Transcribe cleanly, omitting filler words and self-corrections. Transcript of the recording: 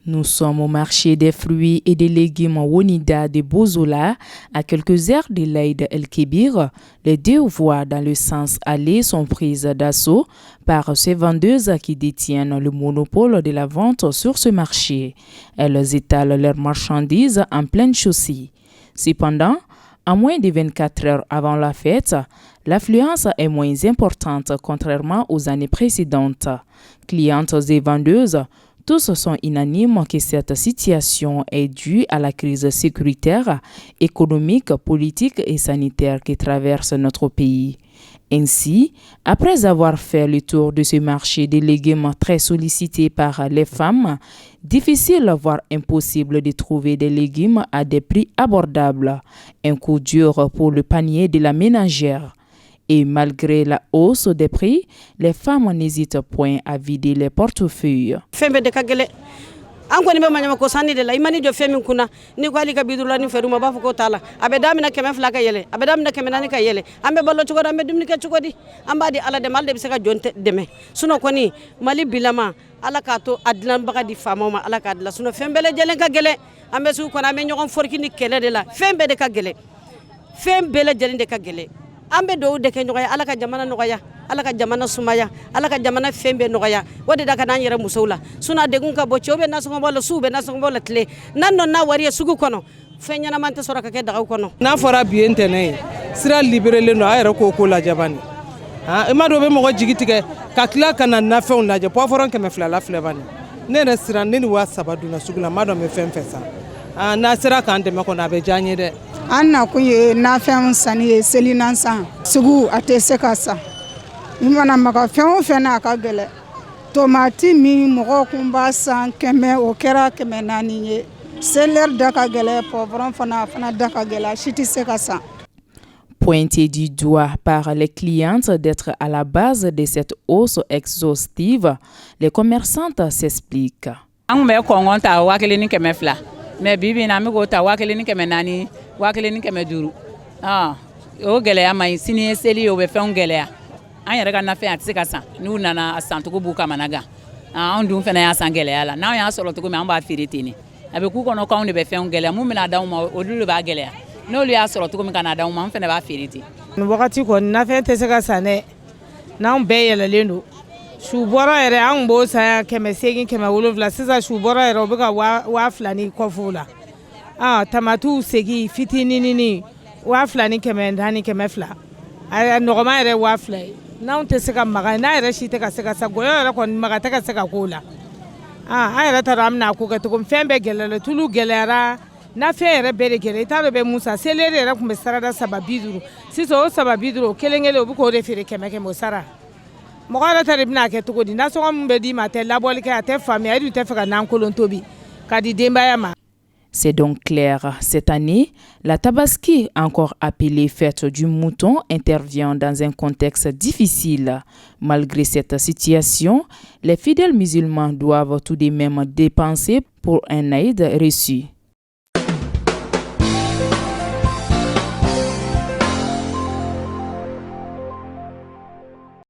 Nous sommes au marché des fruits et des légumes Wonida de Bozola, à quelques heures de l'Aïd El-Kébir. Les deux voies dans le sens aller sont prises d'assaut par ces vendeuses qui détiennent le monopole de la vente sur ce marché. Elles étalent leurs marchandises en pleine chaussée. Cependant, à moins de 24 heures avant la fête, l'affluence est moins importante contrairement aux années précédentes. Clientes et vendeuses, tous sont unanimes que cette situation est due à la crise sécuritaire, économique, politique et sanitaire qui traverse notre pays. Ainsi, après avoir fait le tour de ce marché des légumes très sollicité par les femmes, difficile voire impossible de trouver des légumes à des prix abordables. Un coup dur pour le panier de la ménagère. Et malgré la hausse des prix, les femmes n'hésitent point à vider les portefeuilles. Anko ni manya ko sani de la imani jo femi kuna ni ko ali ka bidula ni feruma ba ko tala abeda mina keme flaka yele abeda mina keme nani ka yele ambe ballo chugo ambe dumni ka chugo di ambadi ala de malde bisaka jonte deme suno ko ni mali bilama ala ka to adlan baga di fama ma ala ka adla suno fembele jelen ka gele ambe su ko na me nyogon forki ni kele de la fembe de ka gele fembele jelen de ka gele ambe do de ke nyoya ala ka jamana noya ala ka jamana sumaya ala ka jamana fembe noya wodi da kana yere musula suna de gun ka bo chobe na songo bolo sube na songo bolo tle nanno na wari sugu kono fenya na manta sora ka ke daga kono na fora biente ne sira liberele no ayere ko la jabani ha e ma do be mo jigitike ka kla kana na fe on la je poforon ke me fla la flebani ne ne sira ne ni wa sabadu na sugula ma do me femfesa na sira kan de me ko na be janye de Anna kuye na fɛn sani ye seli nan san sugu a tɛ se ka sa i mana maga fɛn o fɛn n'a ka gɛlɛ tomati min mɔgɔw kun b'a san 100 o kɛra 400 ye seleri da ka gɛlɛ poivron fana da ka gɛlɛ si tɛ se ka san. Pointé du doigt par les clientes d'être à la base de cette hausse exhaustive, les commerçantes s'expliquent. An bɛ kɔngɔ ta 1,200 mais bibi na mi ko ta 1,400 1,500 o gɛlɛya ma sini seli o bɛ fɛnw gɛlɛya an yɛrɛ ka nafɛn a tɛ se ka san n'u nana a san cogo b'u kamana gan an dun fana y'a san gɛlɛya la n'an y'a sɔrɔ cogo min an b'a feere ten a bɛ k'u kɔnɔ k'anw de bɛ fɛnw gɛlɛya mun bɛna d'anw ma olu de b'a gɛlɛya n'olu y'a sɔrɔ cogo min ka na d'anw ma an fana b'a feere ten. Nin wagati kɔni nafɛn tɛ se ka san dɛ n'anw bɛɛ yɛlɛlen don su bɔra yɛrɛ anw b'o san 800 700 sisan su bɔra yɛrɛ o bɛ ka 2,000 ni kɔf'o la tamatiw segi fitininini 2,000 ni 400 200 a nɔgɔma yɛrɛ 2,000 ye n'anw tɛ se ka maga n'a yɛrɛ si tɛ ka se ka sa gɔyɔ yɛrɛ kɔni maga tɛ ka se ka k'o la an yɛrɛ t'a dɔn an bɛna ko kɛ cogo min fɛn bɛɛ gɛlɛyara tulu gɛlɛyara nafɛn yɛrɛ bɛɛ de gɛlɛya i t'a dɔn bɛ mun san seleri yɛrɛ tun bɛ sarada 750 sisan o 750 o kelen o bɛ k'o de feere 100 o sara mɔgɔ yɛrɛ tɛ de bɛna kɛ cogo di nasɔngɔ min bɛ d'i ma a tɛ labɔli kɛ a tɛ faamuya e dun tɛ fɛ ka nan kolon tobi ka di denbaya ma. C'est donc clair, cette année, la Tabaski, encore appelée fête du mouton, intervient dans un contexte difficile. Malgré cette situation, les fidèles musulmans doivent tout de même dépenser pour un aïd reçu.